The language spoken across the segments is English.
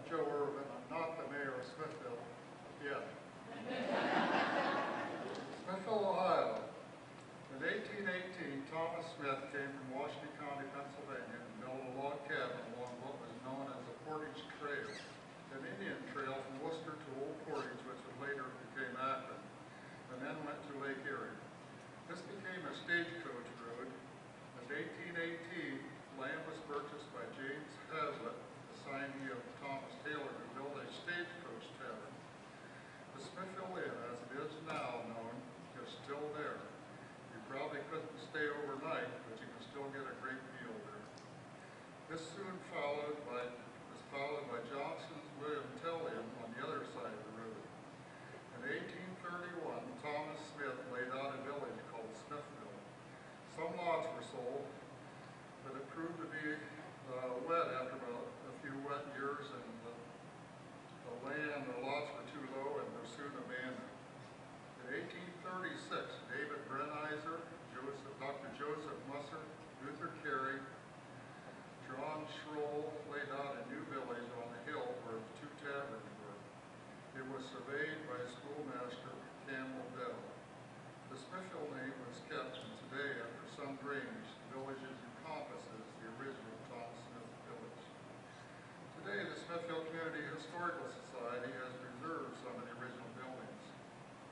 Joe Irvin. I'm not the mayor of Smithville yet. Smithville, Ohio. In 1818, Thomas Smith came from Washington County, Pennsylvania, and built a log cabin along what was known as the Portage Trail, an Indian trail from Worcester to Old Portage, which later became Akron, and then went to Lake Erie. This became a stagecoach road. In 1818, land was purchased by James Hazlitt, assignee of Thomas Taylor, who built a stagecoach tavern. The Smithville Inn, as it is now known, is still there. You probably couldn't stay overnight, but you can still get a great meal there. This soon was followed by Johnson's William Tell Inn on the other side of the road. In 1831, Thomas Smith laid out a village called Smithville. Some lots were sold, but it proved to be wet after about a few wet years, and the lots were too low and were soon abandoned. In 1836, David Brenizer, Dr. Joseph Musser, Luther Carey, John Schroll laid out a new village on the hill where the two taverns were. It was surveyed by schoolmaster Campbell Bell. The Smithville name was kept, and today, after some drainage, the village encompasses the original Thomas Smith village. Today, the Smithville Community Historical Society has preserved some of the original buildings.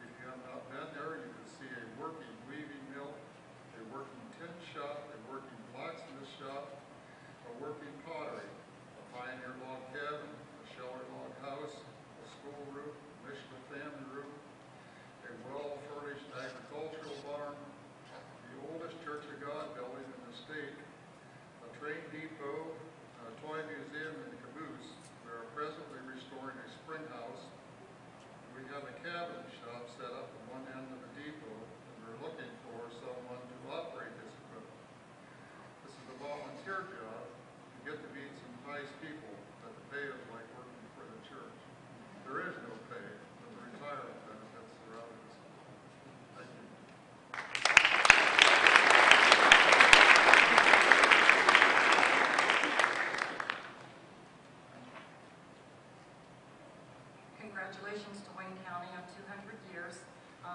If you have not been there, you can see a working weaving mill, a working tin shop, a working blacksmith shop, a working pottery, a pioneer log cabin, a shelter log house, a school roof, a Michigan family roof, a well-furnished agricultural barn, the oldest Church of God building in the state, a train depot, a toy museum, and a caboose. We are presently restoring a spring house. We have a cabin shop set up at one end of the depot, and we're looking for someone to operate this equipment. This is a volunteer job. You get to meet some nice people, but the pay is like working for the church. There is no pay, but the retirement benefits are out of this. Thank you. Congratulations to Wayne County on 200 years.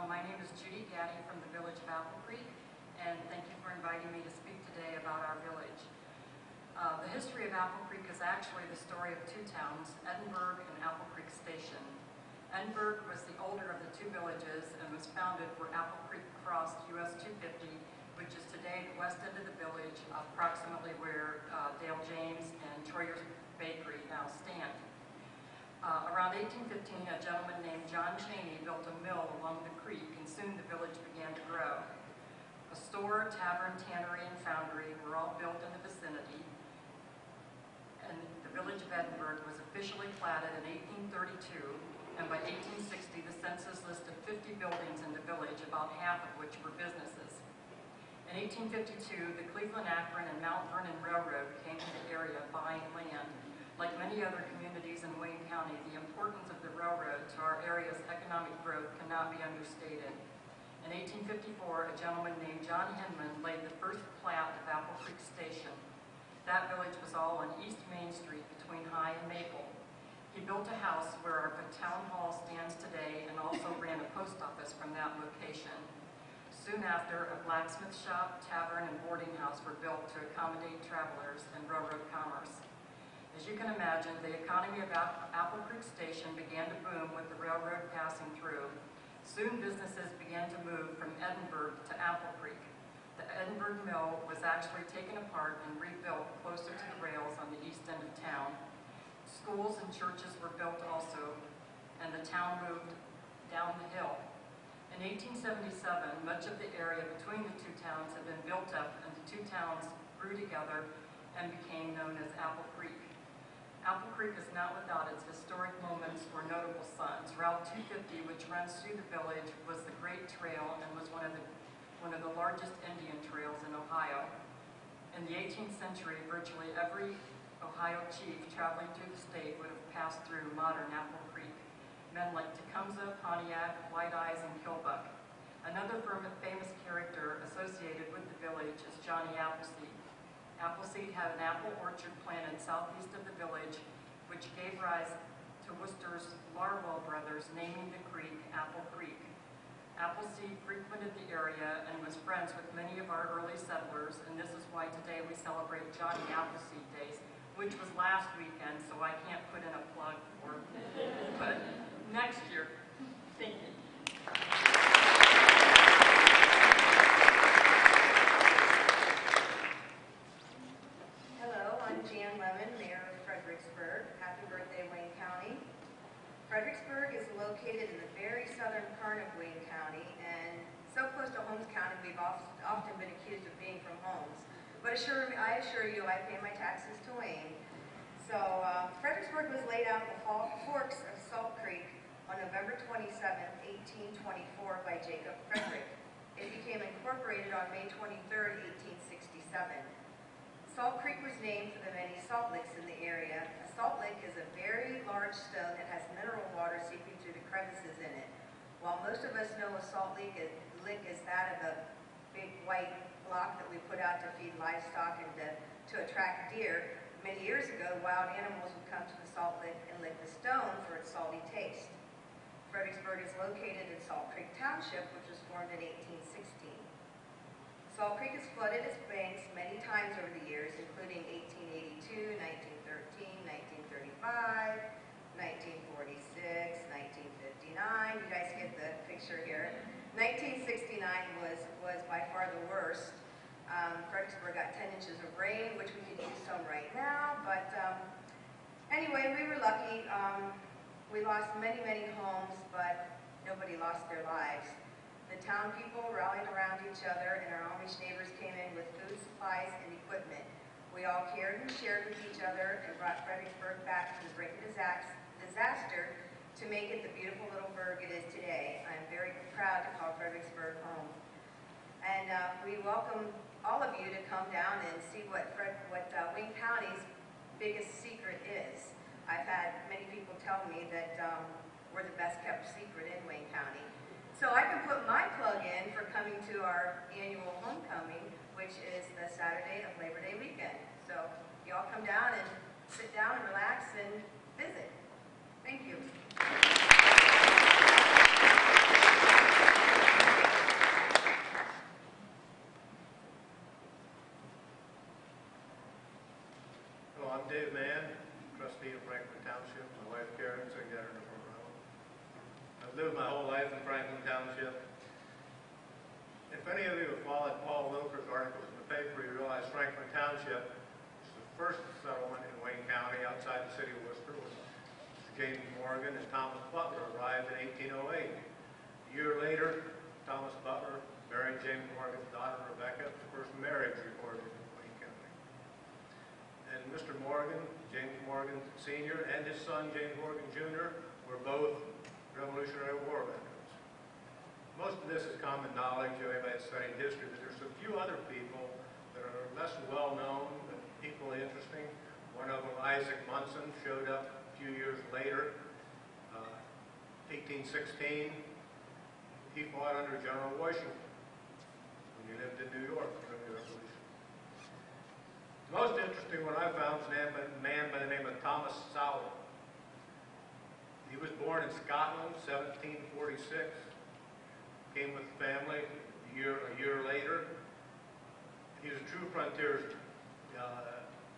My name is Judy Gaddy from the village of Apple Creek, and thank you for inviting me to speak today about our village. The history of Apple Creek is actually the story of two towns, Edinburgh and Apple Creek Station. Edinburgh was the older of the two villages and was founded where Apple Creek crossed US 250, which is today the west end of the village, approximately where Dale James and Troyer's Bakery now stand. Around 1815, a gentleman named John Cheney built a mill along the creek, and soon the village began to grow. A store, tavern, tannery, and foundry were all built in the vicinity, and the village of Edinburgh was officially platted in 1832, and by 1860 the census listed 50 buildings in the village, about half of which were businesses. In 1852, the Cleveland, Akron, and Mount Vernon Railroad came to the area buying land. Like many other communities in Wayne County, the importance of the railroad to our area's economic growth cannot be understated. In 1854, a gentleman named John Hinman laid the first plat of Apple Creek Station. That village was all on East Main Street between High and Maple. He built a house where our town hall stands today and also ran a post office from that location. Soon after, a blacksmith shop, tavern, and boarding house were built to accommodate travelers and railroad commerce. As you can imagine, the economy of Apple Creek Station began to boom with the railroad passing through. Soon businesses began to move from Edinburgh to Apple Creek. The Edinburgh Mill was actually taken apart and rebuilt closer to the rails on the east end of town. Schools and churches were built also, and the town moved down the hill. In 1877, much of the area between the two towns had been built up, and the two towns grew together and became known as Apple Creek. Apple Creek is not without its historic moments or notable signs. Route 250, which runs through the village, was the Great Trail and was one of the largest Indian trails in Ohio. In the 18th century, virtually every Ohio chief traveling through the state would have passed through modern Apple Creek. Men like Tecumseh, Pontiac, White Eyes, and Kilbuck. Another famous character associated with the village is Johnny Appleseed. Appleseed had an apple orchard planted southeast of the village which gave rise to Worcester's Larwell brothers naming the creek Apple Creek. Appleseed frequented the area and was friends with many of our early settlers, and this is why today we celebrate Johnny Appleseed Days, which was last weekend, so I can't put in a plug for it, but next year. Thank you. Hello, I'm Jan Lemon, Mayor of Fredericksburg. Happy birthday, Wayne County. Fredericksburg is located in the very southern part of Wayne County, and so close to Holmes County we've often been accused of being from Holmes. But I assure you, I pay my taxes to Wayne. So Fredericksburg was laid out in the forks of Salt Creek on November 27, 1824 by Jacob Frederick. It became incorporated on May 23, 1867. Salt Creek was named for the many salt licks in the area. A salt lick is a very large stone that has mineral water seeping through the crevices in it. While most of us know a salt lick is that of a big white block that we put out to feed livestock and to attract deer, many years ago wild animals would come to the salt lick and lick the stone for its salty taste. Fredericksburg is located in Salt Creek Township, which was formed in 1816. Salt Creek has flooded its banks many times over the years, including 1882, 1913, 1935, 1946, 1959. You guys get the picture here. 1969 was by far the worst. Fredericksburg got 10 inches of rain, which we could use some right now, but anyway, we were lucky. We lost many, many homes, but nobody lost their lives. The town people rallied around each other, and our Amish neighbors came in with food, supplies, and equipment. We all cared and shared with each other and brought Fredericksburg back from the brink of disaster to make it the beautiful little burg it is today. I'm very proud to call Fredericksburg home. And we welcome all of you to come down and see what Wayne County's biggest secret is. I've had many people tell me that we're the best kept secret in Wayne County. So I can put my plug in for coming to our annual homecoming, which is the Saturday of Labor Day weekend. So y'all come down and sit down and relax and visit. Thank you. Hello, I'm Dave Mann, trustee of Franklin Township. My wife Karen, so you got her in the front row. I've lived my whole life in Franklin Township. If any of you have followed Paul Wilker's articles in the paper, you realize Franklin Township is the first settlement in Wayne County outside the city of Worcester. James Morgan and Thomas Butler arrived in 1808. A year later, Thomas Butler married James Morgan's daughter Rebecca, the first marriage recorded in Wayne County. And Mr. Morgan, James Morgan Sr., and his son James Morgan Jr. were both Revolutionary War veterans. Most of this is common knowledge of anybody that's studying history, but there's a few other people that are less well known but equally interesting. One of them, Isaac Munson, showed up a few years later, 1816. He fought under General Washington when he lived in New York during the Revolution. The most interesting one I found was a man by the name of Thomas Sowell. He was born in Scotland, 1746. Came with the family a year later. He was a true frontiersman.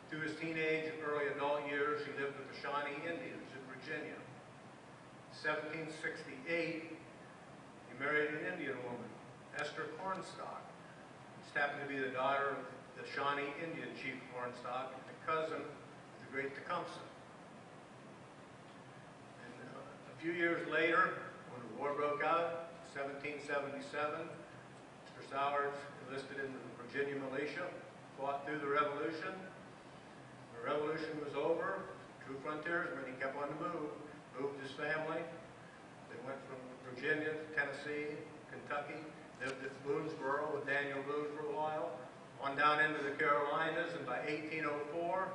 Through his teenage and early adult years, he lived with the Shawnee Indians in Virginia. 1768, he married an Indian woman, Esther Cornstalk. She happened to be the daughter of the Shawnee Indian chief Cornstalk and the cousin of the great Tecumseh. And a few years later, when the war broke out, 1777, Mr. Sowers enlisted in the Virginia militia, fought through the Revolution. The Revolution was over. True frontiersman, he kept on the move. Moved his family. They went from Virginia to Tennessee, Kentucky, lived at Boonesboro with Daniel Boone for a while, on down into the Carolinas, and by 1804,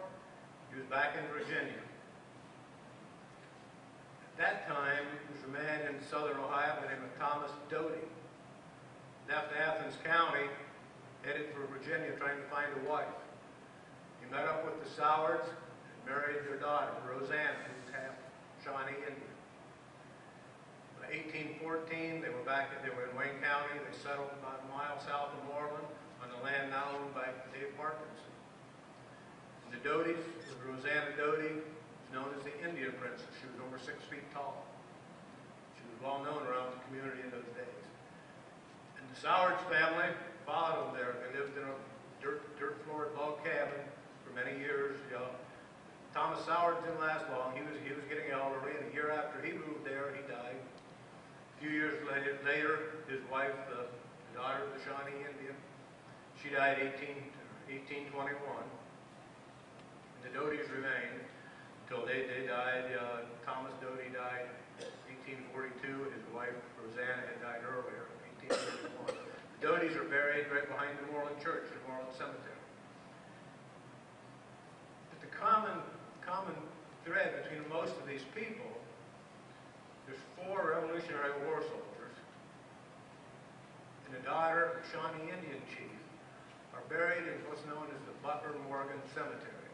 he was back in Virginia. At that time, there was a man in southern Ohio by the name of Thomas Doty. Left Athens County, headed for Virginia, trying to find a wife. He met up with the Sowards and married their daughter, Rosanna, who's half Shawnee Indian. By 1814, they were in Wayne County. They settled about a mile south of Moreland on the land now owned by Dave Parkinson. And the Doty's, Rosanna Doty, is known as the Indian Princess. She was over 6 feet tall. She was well known around the community in those days. And the Sowards family followed them there. They lived in a dirt-floored log cabin for many years. You know, Thomas Soward didn't last long. He was getting elderly, and a year after he moved there, he died. A few years later, his wife, the daughter of the Shawnee Indian, she died 1821. And the Doty's remained until they died. Thomas Doty died in 1842. His wife, Rosanna, had died earlier, in 1831. The Doty's are buried right behind the Moreland Church, the Moreland Cemetery. But the common thread between most of these people, there's 4 Revolutionary War soldiers and a daughter of a Shawnee Indian chief are buried in what's known as the Butler Morgan Cemetery.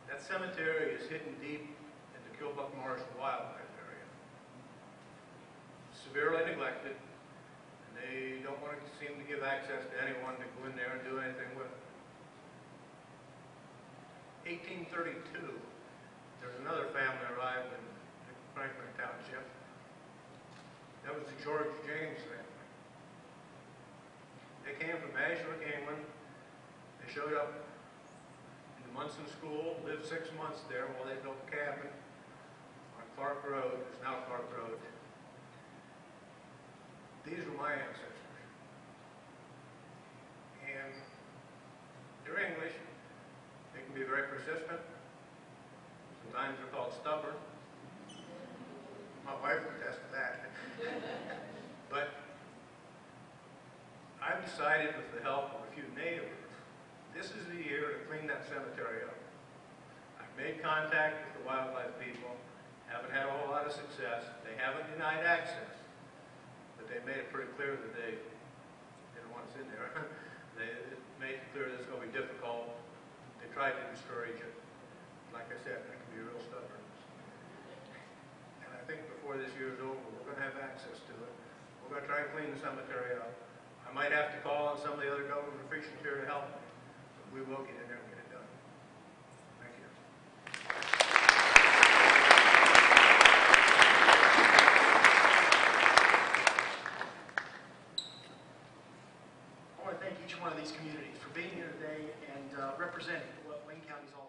That cemetery is hidden deep in the Kilbuck Marsh wildlife area. Severely neglected, and they don't want to seem to give access to anyone to go in there and do anything with it. 1832, there's another family arrived in Franklin Township. That was the George James family. They came from Ashland, England. They showed up in the Munson School, lived 6 months there while they built a cabin on Clark Road. It's now Clark Road. These were my ancestors. And they're English. They can be very persistent. Sometimes they're called stubborn. My wife would attest to that. But I've decided, with the help of a few neighbors, this is the year to clean that cemetery up. I've made contact with the wildlife people. Haven't had a whole lot of success. They haven't denied access, but they made it pretty clear that they didn't want us in there. They made it clear that it's going to be difficult. They tried to discourage it. Like I said, they can be real stubborn. And I think before this year is over, we're going to have access to it. We're going to try and clean the cemetery up. I might have to call on some of the other government officials here to help me, but we will get in there and get it done. Thank you. I want to thank each one of these communities for being here today and representing what Wayne County is all